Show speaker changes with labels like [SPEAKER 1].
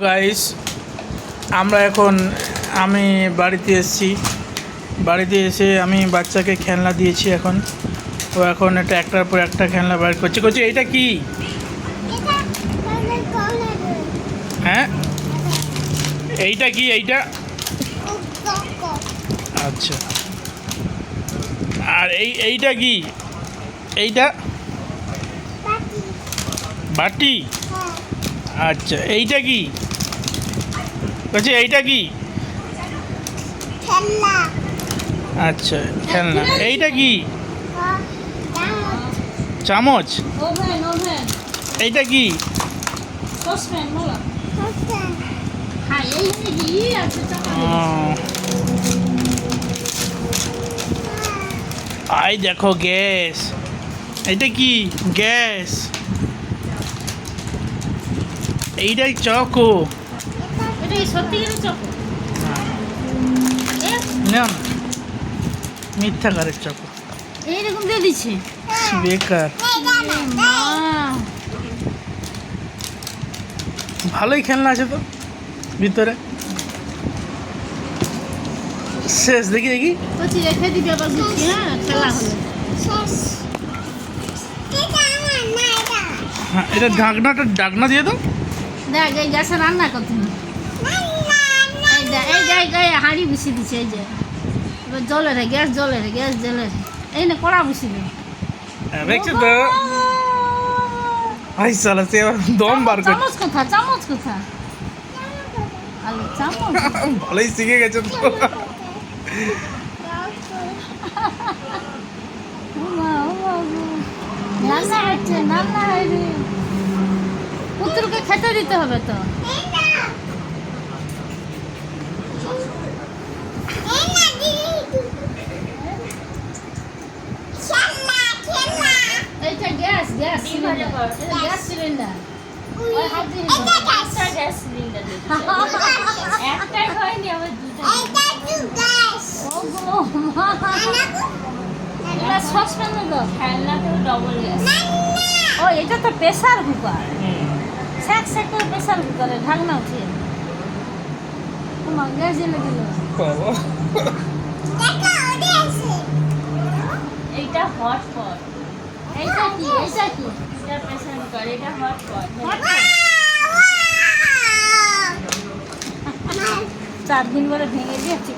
[SPEAKER 1] Guys, আমরা এখন আমি বাড়িতে এসেছি। বাড়িতে এসে আমি বাচ্চাকে খেলনা দিয়েছি। এখন ও এখন এটা একটার পর একটা খেলনা বার করছে। এইটা কি? হ্যাঁ, এইটা কি? এইটা আচ্ছা। আর এইটা কি? এইটা বাটি। আচ্ছা, এইটা কি? বলছি এইটা কি? আচ্ছা, খেলনা। এইটা কি? চামচ। এইটা কি? আই দেখো গ্যাস। এইটা কি? গ্যাস। এইটাই চকো। না, মিথ্যাকারের চকো।
[SPEAKER 2] এইরকম দিয়ে দিচ্ছে
[SPEAKER 1] বেকার। ভালোই খেলনা আছে তো ভিতরে। শেষ দেখি
[SPEAKER 2] রেখে দিবি আবার গুছিয়ে। খেলা হলো
[SPEAKER 1] হ্যাঁ, এটা ঢাকনা দিয়ে দাও।
[SPEAKER 2] দেখ এই গ্যাসে রান্না করতে এই হাঁড়ি বসিয়ে দিচ্ছে। এই যে এবার জলে রে গ্যাস জলে এই না কড়া বসিয়ে দে।
[SPEAKER 1] দেখছো তো? আই সালা সে দম বার করে।
[SPEAKER 2] চামচ কোথা আলু চামচ
[SPEAKER 1] ভালোই শিখে গেছো তো।
[SPEAKER 2] রান্না হচ্ছে পুত্রকে খেতে দিতে হবে তো। এইটা গ্যাস সিলিন্ডার। ও এটা তো প্রেসার কুকার। স্যাক করে প্রেসার কুকারে ঢাকনা উঠিয়ে তোমার গ্যাস জ্বলে দিল।
[SPEAKER 3] এইটা হটপট।
[SPEAKER 2] এইটা কি?
[SPEAKER 3] এটা প্রেসার কুকার, এটা হটপট।
[SPEAKER 2] 4 দিন পরে ভেঙে দিয়েছি।